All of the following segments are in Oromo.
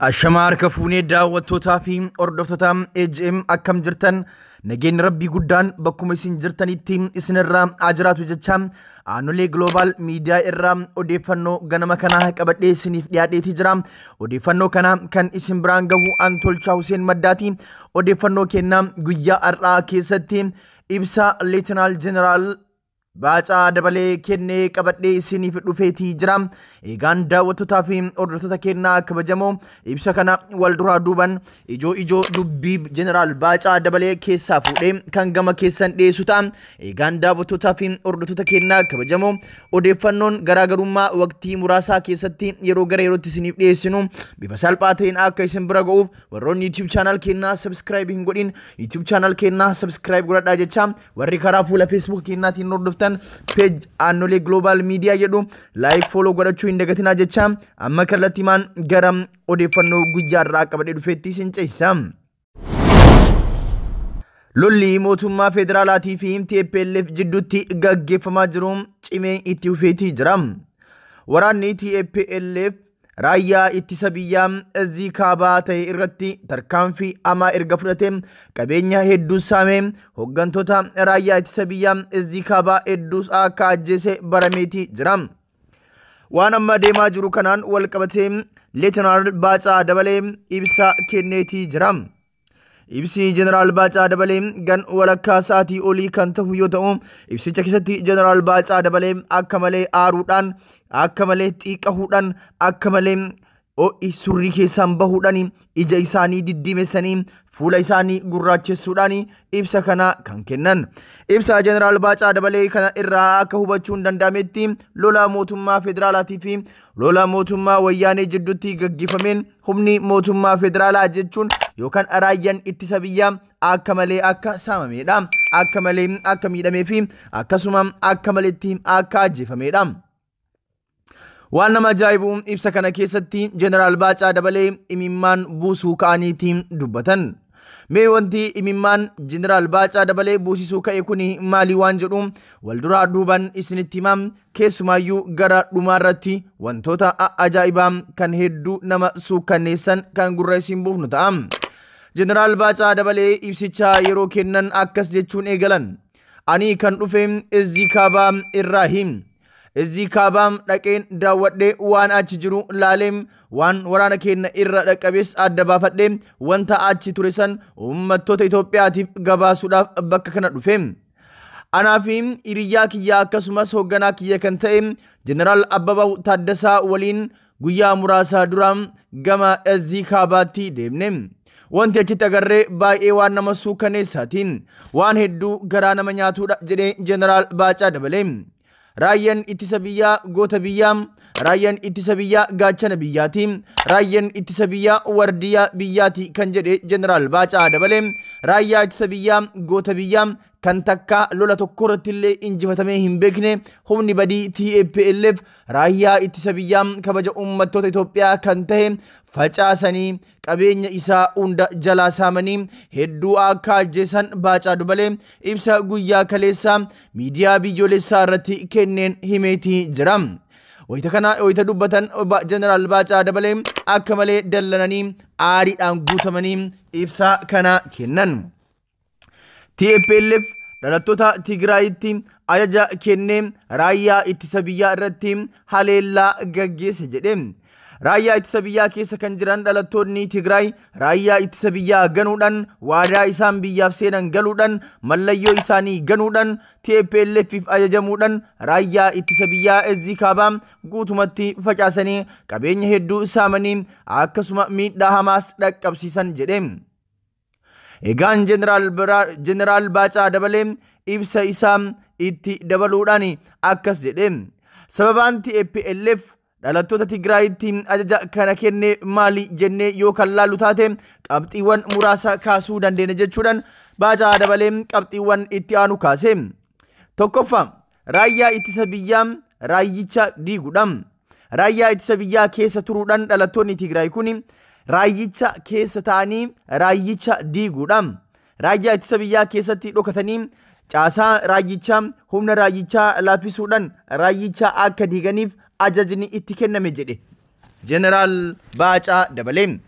Ashamaar kafuunee daawwattootaa fi hordoftoota AGM akkam jirtan nageen rabbii guddaan bakkuma isin jirtanitti isinirraa ajiraatu jecha aanolee global media irraa odeeffannoo ganama kana qabadhee isiniif dhiyaadheetii jira. Odeeffannoo kana kan isin biraan gahu Antolchaa Huseen Maddaati. Odeeffannoo kennaa guyyaa har'aa keessatti ibsa Lieutenant General Baacaa Dabalee kennee qabadhee isiniif dhufeetii jira. Eegaan daawwattootaa fi hordoftoota kennaa kabajamoo ibsa kana wal duraa duuban ijoo dubbii Jeneraal Baacaa Dabalee keessaa fuudhee kan gama keessan dhiyeessu ta'a. Eegaan daawwattootaa fi hordoftoota kennaa kabajamoo odeeffannoon garaagarummaa waqtii muraasaa keessatti yeroo gara yerootti isiniif dhiyeessinu bifa salphaa ta'een akka isin bira ga'uuf warroonni YouTube channel kennaa subscribe hin godhin YouTube channel kennaa subscribe godhadhaa jecha warri karaa fuula Facebook kennaatiin hordoftan page aanolee global media jedhu like follow godhachuu hin dagatinaa jecha amma kallattiimaan gara odeeffannoo guyyaa irraa qabadhee dhufeetti isin ceesisa. Lolli mootummaa federaalaatii fi TPLF jidduutti gaggeeffamaa jiru cimee itti fufeetii jira. Waraanni TPLF raayyaa ittisa biyyaa ezii kaabaa ta'e irratti tarkaanfii hamaa erga fudhatee qabeenya hedduu saamee hooggantoota raayyaa ittisa biyyaa ezii kaabaa hedduus akka ajjeese barameetii jira. Waan amma deemaa jiru kanaan wal qabatee Lieutenant Baacaa Dabalee ibsa kenneetii jira. Ibsi Jeneraal Baacaa Dabalee gan walakkaa sa'aatii olii kan ta'u yoo ta'u ibsicha keessatti Jeneraal Baacaa Dabalee akka malee aaruudhaan akka malee xiiqahuudhaan akka malee ho'i surrii keessaan bahuudhaan ija isaanii diddiimessanii fuula isaanii gurraachessuudhaan ibsa kana kan kennan. Ibsa Jeneraal Baacaa Dabalee kana irraa akka hubachuun danda'ametti lola mootummaa federaalaatii fi lola mootummaa wayyaanee jidduutti gaggeeffameen humni mootummaa federaalaa jechuun yookaan raayyaan ittisa biyyaa akka malee akka saamamedha. Akka malee akka miidhamee fi akkasuma akka maleetti akka ajjeefamedha. Waan nama ajaa'ibu ibsa kana keessatti Jeneraal Baacaa Dabalee imimmaan buusuu ka'aniitiin dubbatan. Mee wanti imimmaan Jeneraal Baacaa Dabalee buusisuu ka'e kuni maali waan jedhu wal duraa duuban isinitti himaa. Keessumaayyuu gara dhumaarratti wantoota ajaa'ibaa kan hedduu nama suukkanneessan kan gurra isin buufnu ta'a. Jeneraal Baacaa Dabalee ibsicha yeroo kennan akkas jechuun eegalan. Ani kan dhufe ezii kaabaa irraahi. Ezii kaabaa dhaqeen daawwadhee waan achi jiru laaleem waan waraana keenya irra dhaqqabees adda baafadhee wanta achi ture san uummattoota Itoophiyaatiif gabaasuudhaaf bakka kana dhufe. Anaa fi hiriyyaa kiyyaa akkasumas hoogganaa kiyya kan ta'e Jeneraal Abbabaw Taaddasaa waliin guyyaa muraasaa dura gama ezii kaabaatti deemne. Wanti achitti agarree baay'ee waan nama suukkanneessaati. Waan hedduu garaa nama nyaatudha jedhee Jeneraal Baacaa Dabalee. Raayyaan ittisa biyyaa goota biyyaa, raayyaan ittisa biyyaa gaachana biyyaati, raayyaan ittisa biyyaa wardiyyaa biyyaati kan jedhe Jeneraal Baacaa Dabalee. Raayyaa ittisa biyyaa goota biyyaa kan takka lola tokko irratti illee injifatamee hin beekne humni badii TPLF raayyaa ittisa biyyaa kabaja uummattoota Itoophiyaa kan ta'e facaasanii qabeenya isaa hunda jalaa saamanii hedduu akka ajjeesan Baacaa Dabalee ibsa guyyaa kaleessaa miidiyaa biyyoolessaa irratti kenneen himeetii jira. Wayita dubbatan Jeneraal Baacaa Dabalee akka malee dallananii aariidhaan guutamanii ibsa kana kennan. TPLF dhalattoota Tigraayitti ajaja kennee raayyaa ittisa biyyaa irratti haleellaa gaggeesse jedhe. Raayyaa ittisa biyyaa keessa kan jiran dhalattoonni Tigraay raayyaa ittisa biyyaa ganuudhaan waadaa isaan biyyaaf seenan galuudhaan mallayyoo isaanii ganuudhaan TPLFif ajajamuudhaan raayyaa ittisa biyyaa ezii kaabaa guutumatti facaasanii qabeenya hedduu saamanii akkasuma miidhaa hamaas dhaqqabsiisan jedhe. Egaan Jeneraal Baacaa Dabalee ibsa isaa itti dabaluudhaan akkas jedhe. Sababaan TPLF dhalattoota Tigraayitti ajaja kana kenne maali jennee yoo kan laallu taate qabxiiwwan muraasa kaasuu dandeenya jechuudhaan Baacaa Dabalee qabxiiwwan itti aanu kaase. Tokkoffaa raayyaa ittisa biyyaa raayyicha diiguudha. Raayyaa ittisa biyyaa keessa turuudhaan dhalattoonni Tigraay kun raayyicha keessa ta'anii raayyicha diiguudha. Raayyaa ittisa biyyaa keessatti dhokatanii caasaa raayyichaa humna raayyichaa laaffisuudhaan raayyicha akka diiganiif ajajni itti kenname jedhe. Jeneraal Baacaa Dabalee.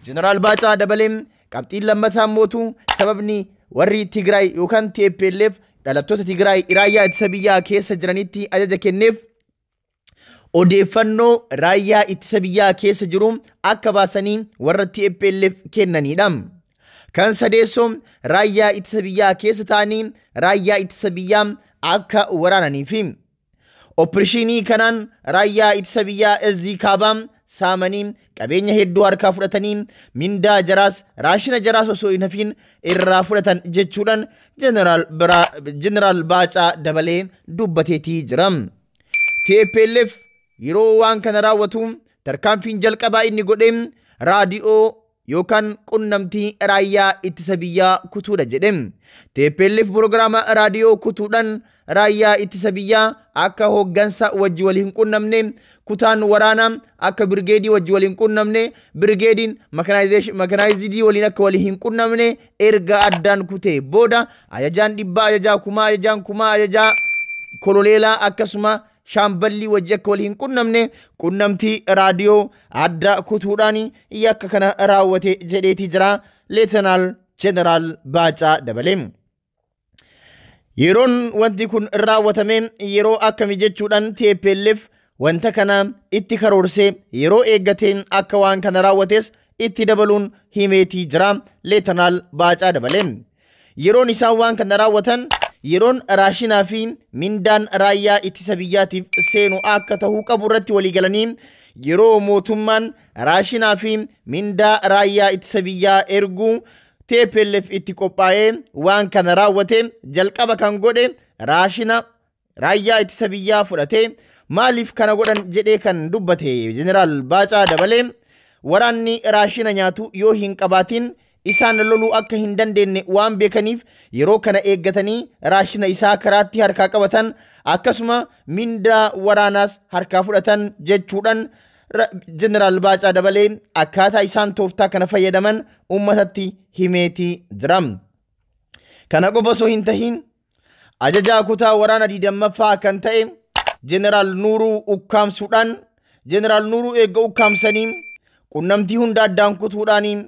Jeneraal Baacaa Dabalee qabxiin lammataa mootu sababni warri Tigraay yookaan TPLF dhalattoota Tigraay raayyaa ittisa biyyaa keessa jiranitti ajaja kenneef odeeffannoo raayyaa ittisa biyyaa keessa jiru akka baasanii warra TPLF kennanidha. Kan sadeessoo raayyaa ittisa biyyaa keessa ta'anii raayyaa ittisa biyyaa akka waraananiifi opereeshinii kanaan raayyaa ittisa biyyaa Ezii Kaabaa saamanii qabeenya hedduu harkaa fudhatanii mindaa jaraas raashina jaraas osoo hin hafiin irraa fudhatan jechuudhaan Jeneraal Baacaa Dabalee dubbateetii jira. TPLF yeroo waan kana raawwatu tarkaanfiin jalqabaa inni godhe raadiyoo yookaan qunnamtii raayyaa ittisa biyyaa kutuudha jedhe. TPLF proogiraama raadiyoo kutuudhaan raayyaa ittisa biyyaa akka hooggansa wajji waliin qunnamne kutaan waraanaa akka birgeedii wajji waliin qunnamne birgeediin makanaayizidii waliin akka waliin qunnamne erga addaan kutee booda ajajaan dhibbaa ajajaa kumaa ajajaan kumaa ajajaa kololeelaa akkasuma shaamballi wajji akka waliin qunnamne qunnamtii raadiyoo adda kutuudhaan yakka kana raawwate jedheetii jira Leetanaal Jeneraal Baacaa Dabalee. Yeroon wanti kun raawwatame yeroo akkami jechuudhaan TPLF wanta kana itti karoorsee yeroo eeggateen akka waan kana raawwates itti dabaluun himeetii jira Leetanaal Baacaa Dabalee. Yeroon isaan waan kana raawwatan yeroon raashinaa fi mindaan raayyaa ittisa biyyaatiif seenu akka ta'uu qabu irratti walii galanii yeroo mootummaan raashinaa fi mindaa raayyaa ittisa biyyaa erguu TPLF itti qophaa'ee waan kana raawwate jalqaba kan godhe raashina raayyaa ittisa biyyaa fudhatee maaliif kana godhan jedhee kan dubbate Jeneraal Baacaa Dabalee waraanni raashina nyaatu yoo hin qabaatin isaan loluu akka hin dandeenye waan beekaniif yeroo kana eeggatanii raashina isaa karaatti harkaa qabatan akkasuma mindaa waraanaas harkaa fudhatan jechuudhaan Jeneraal Baacaa Dabalee akkaataa isaan tooftaa kana fayyadaman ummatatti himeetii jira. Kana qofa osoo hin tahin ajajaa kutaa waraana 20ffaa kan ta'e Jeneraal Nuuruu ukkaamsuudhaan Jeneraal Nuuruu eegga ukkaamsanii qunnamtii hunda addaan kutuudhaan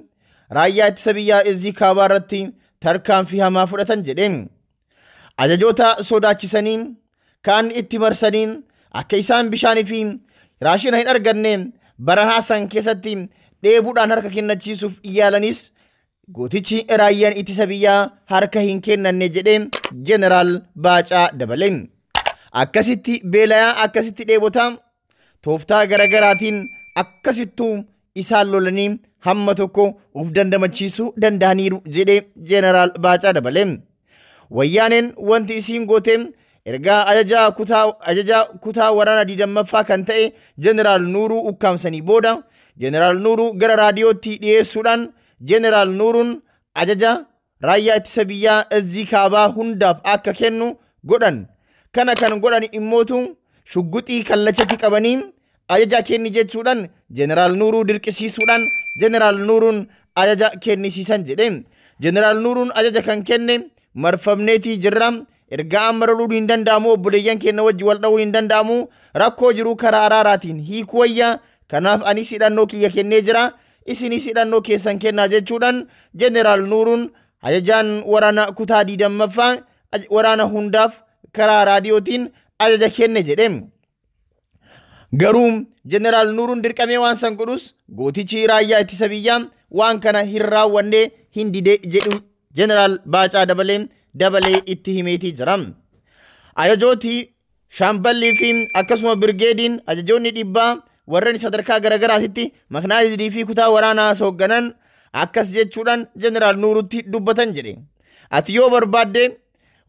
raayyaa ittisa biyyaa Ezii Kaabaa irratti tarkaanfii hamaa fudhatan jedhe. Ajajoota sodaachisanii kaan itti marsanii akka isaan bishaanii fi raashina hin arganne barahaa san keessatti dheebuudhaan harka kennachiisuuf yaalanis gootichi raayyaan ittisa biyyaa harka hin kennanne jedhe Jeneraal Baacaa Dabalee. Akkasitti beelayaa akkasitti dheebotaa tooftaa garagaraatiin akkasittuu isaan lolanii hamma tokko uf dandamachiisuu danda'aniiru jedhe Jeneraal Baacaa Dabalee. Wayyaaneen wanti isiin goote ergaa ajajaa kutaa waraana 20ffaa kan ta'e Jeneraal Nuuruu ukkaamsanii booda Jeneraal Nuuruu gara raadiyootti dhiyeessuudhaan Jeneraal Nuuruun ajaja raayyaa ittisa biyyaa Ezii Kaabaa hundaaf akka kennu godhan. Kana kan godhan immootu shugguxii kallachatti qabanii ajaja kenni jechuudhaan Jeneraal Nuuruu dirqisiisuudhaan Jeneraal Nuuruun ajaja kennisiisan jedhe. Jeneraal Nuuruun ajaja kan kenne marfamneetii jirra. Ergaa amma loluu hin danda'amu obboleeyyan keenya wajji wal dha'uu hin danda'amu rakkoo jiru karaa araaraatiin hiikuu wayya kanaaf anis hidhannoo kiyya kennee jira isinis hidhannoo keessan kennaa jechuudhaan Jeneraal Nuuruun ajajaan waraana kutaa 20ffaa waraana hundaaf karaa raadiyootiin ajaja kenne jedhe. Garuu Jeneraal Nuuruun dirqamee waan san godhus gootichi raayyaa ittisa biyyaa waan kana hin raawwanne hin dide jedhu Jeneraal Baacaa Dabalee itti himeetii jira. Ajajooti shaamballii fi akkasuma birgeediin ajajoonni dhibbaa warreen sadarkaa garagaraatitti maknaayizidii fi kutaa waraanaa hoogganan akkas jechuudhaan Jeneraal Nuuruutti dubbatan jedhe. Ati yoo barbaadde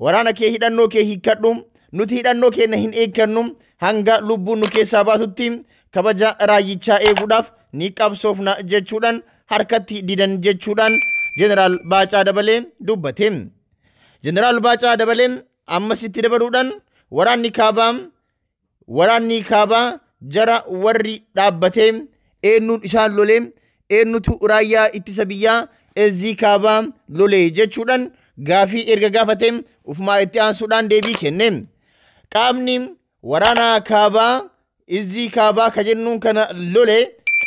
waraana kee hidhannoo kee hiikkadhu nuti hidhannoo keenya hin eeggannu hanga lubbuun nu keessaa baatutti kabaja raayyichaa eeguudhaaf ni qabsoofna jechuudhaan harkatti didan jechuudhaan Jeneraal Baacaa Dabalee dubbate. Jeneraal Baacaa Dabalee ammasitti dabaluudhaan waraanni kaabaa jara warri dhaabbatee eenyuun isaan lolee eenyutu raayyaa ittisa biyyaa Ezii Kaabaa lolee jechuudhaan gaafii erga gaafatee ufumaa itti aansuudhaan deebii kenne. Qaamni waraana kaabaa Ezii Kaabaa ka jennuun kana lolee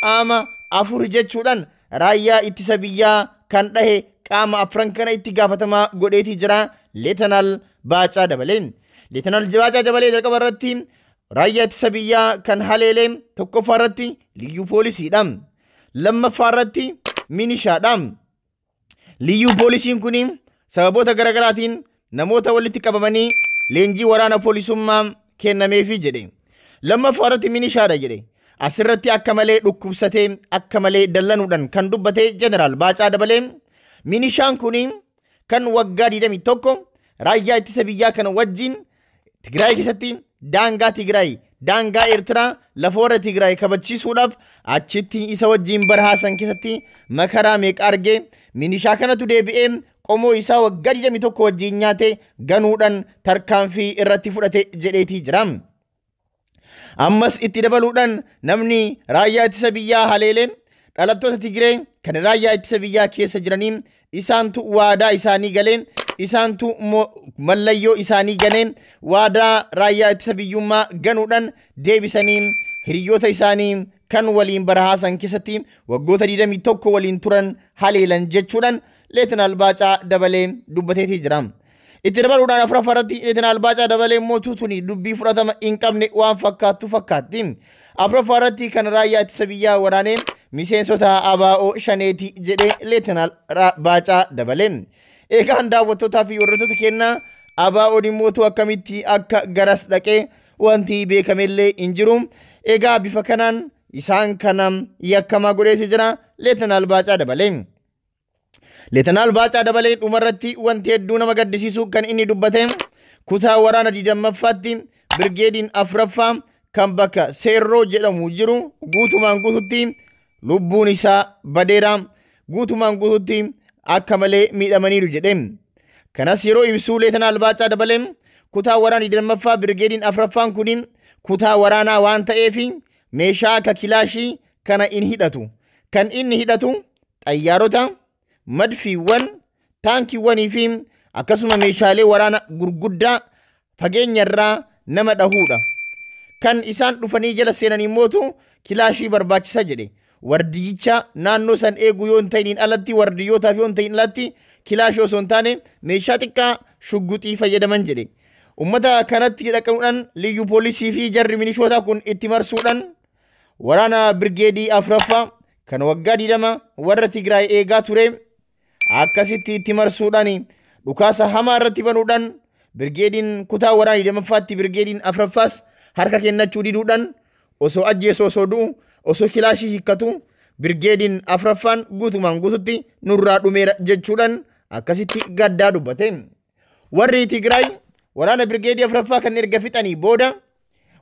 qaama 4 jechuudhaan raayyaa ittisa biyyaa kan dhahe qaama 4 kana itti gaafatamaa godheetii jira Leetanaal Baacaa Dabalee. Leetanaal Baacaa Dabalee jalqaba irratti raayyaa ittisa biyyaa kan haleelee tokkoffaa irratti liyyuu poolisiidha. Lammaffaa irratti minishaadha. Liyyuu poolisiin kun sababoota garaagaraatiin namoota walitti qabamanii leenjii waraana poolisummaa kennameefii jedhe. Lammaffaa irratti minishaadha jedhe. Asirratti akka malee dhukkubsatee akka malee dallanuudhaan kan dubbate Jeneraal Baacaa Dabalee minishaan kun kan waggaa 21 raayyaa ittisa biyyaa kana wajjin Tigraay keessatti daangaa Tigraay daangaa Eertiraa lafa warra Tigraay kabachiisuudhaaf achitti isa wajjin barhaasan keessatti makaraa meeqa argee minishaa kanatu deebi'ee qomoo isaa waggaa 21 wajjin nyaate ganuudhaan tarkaanfii irratti fudhate jedheetii jira. Ammas itti dabaluudhaan namni raayyaa ittisa biyyaa haleelee dhalattoota Tigree kan raayyaa ittisa biyyaa keessa jiraniin isaantu waadaa isaanii galee isaantu mallayyoo isaanii ganee waadaa raayyaa ittisa biyyummaa ganuudhaan deebisanii hiriyoota isaanii kan waliin barhaasan keessatti waggoota 21 waliin turan haleelan jechuudhaan Leetanaal Baacaa Dabalee dubbateetii jira. Itti dabaluudhaan afuraffaa irratti Leetanaal Baacaa Dabalee mootuutuni dubbii fudhatama hin qabne waan fakkaattu fakkaatti. Afuraffaa irratti kan raayyaa ittisa biyyaa waraanee miseensota ABO shaneeti jedhee Leetanaal Baacaa Dabalee. Eegaan daawwattootaa fi hordoftoota keenyaa ABO'n mootuu akkamitti akka garas dhaqee wanti beekamellee hin jiru. Egaa bifa kanaan isaan kana yakkamaa godheeti jira Leetanaal Baacaa Dabalee. Leetanaal Baacaa Dabalee dhumarratti wanti hedduu nama gaddisiisu kan inni dubbate kutaa waraana 20ffaatti birgeediin 4ffaa kan bakka Seerroo jedhamu jiru guutumaan guututti lubbuun isaa badeera guutumaan guututti akka malee miidhamaniiru jedhe. Kanas yeroo ibsuu Leetanaal Baacaa Dabalee kutaa waraana 20ffaa birgeediin 4ffaan kun kutaa waraanaa waan ta'eef meeshaa akka kilaashii kana in hidhatu. Kan inni hidhatu xayyaarota madfiiwwan taankiiwwanii fi akkasuma meeshaalee waraana gurguddaa fageenya irraa nama dhahuudha. Kan isaan dhufanii jala seenan immootu kilaashii barbaachisa jedhe. Wardiyyicha naannoo san eeguu yoo hin ta'in alatti wardiyyootaaf yoo hin ta'in alatti kilaashii osoo hin taane meeshaa xiqqaa shugguxii fayyadaman jedhe. Ummata kanatti dhaqanuudhaan liyyuu poolisii fi jarri minishoota kun itti marsuudhaan waraana birgeedii 4ffaa kan waggaa 20 warra Tigraay eegaa ture akkasitti itti marsuudhaan dhukaasa hamaa irratti banuudhaan birgeediin kutaa waraana 20ffaatti birgeediin 4ffaas harka kennachuu diduudhaan osoo ajjeesu osoo du'u osoo kilaashii hiikkatu birgeediin 4ffaan guutumaan guututti nurraa dhumeera jechuudhaan akkasitti gaddaa dubbate. Warri Tigraay waraana birgeedii 4ffaa kan erga fixanii booda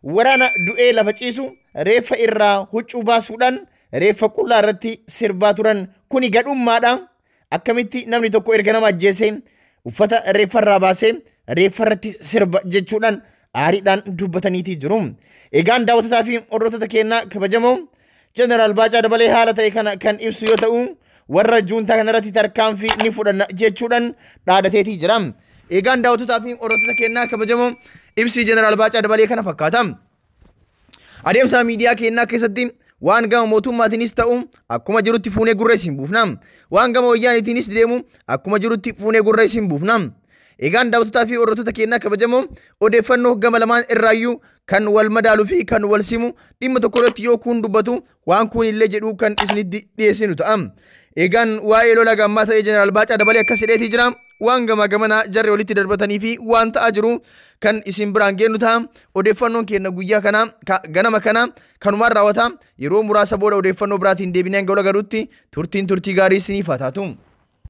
waraana du'ee lafa ciisu reeffa irraa huccuu baasuudhaan reeffa qullaa irratti sirbaa turan kuni gadhummaadha. Akkamitti namni tokko erga nama ajjeesee uffata reeffa irraa baasee reeffa irratti sirba jechuudhaan aariidhaan dubbataniitii jiru. Egaan daawwattotaa fi hordoftoota keenyaa kabajamoo Jeneraal Baacaa Dabalee haala ta'e kana kan ibsu yoo ta'u warra juuntaa kanarratti tarkaanfii ni fudhanna jechuudhaan dhaadateetii jira. Egaan daawwattotaa fi hordoftoota keenyaa kabajamoo ibsi Jeneraal Baacaa Dabalee kana fakkaata. Adeemsa miidiyaa keenyaa keessatti waan gama mootummaatiinis ta'u akkuma jirutti fuunee gurra isin buufna. Waan gama wayyaaniitiinis deemu akkuma jirutti fuunee gurra isin buufna. Egaan daawwattotaa fi hordoftoota keenyaa kabajamoo odeeffannoo gama lamaan irraayyuu kan wal madaaluu fi kan wal simu dhimma tokko irratti yoo kun dubbatu waan kun illee jedhu kan isinitti dhiyeessinu ta'a. Egaan waa'ee lola gammaa ta'ee Jeneraal Baacaa Dabalee akkas jedheetii jira. Waan gama gamanaa jarri walitti darbatanii fi waan ta'aa jiru kan isin biraan geennu ta'a. Odeeffannoon keenya guyyaa kana ganama kana kanumaan raawwata. Yeroo muraasa booda odeeffannoo biraatiin deebinee hanga wal garuutti turtii gaarii isiniif haa taatu.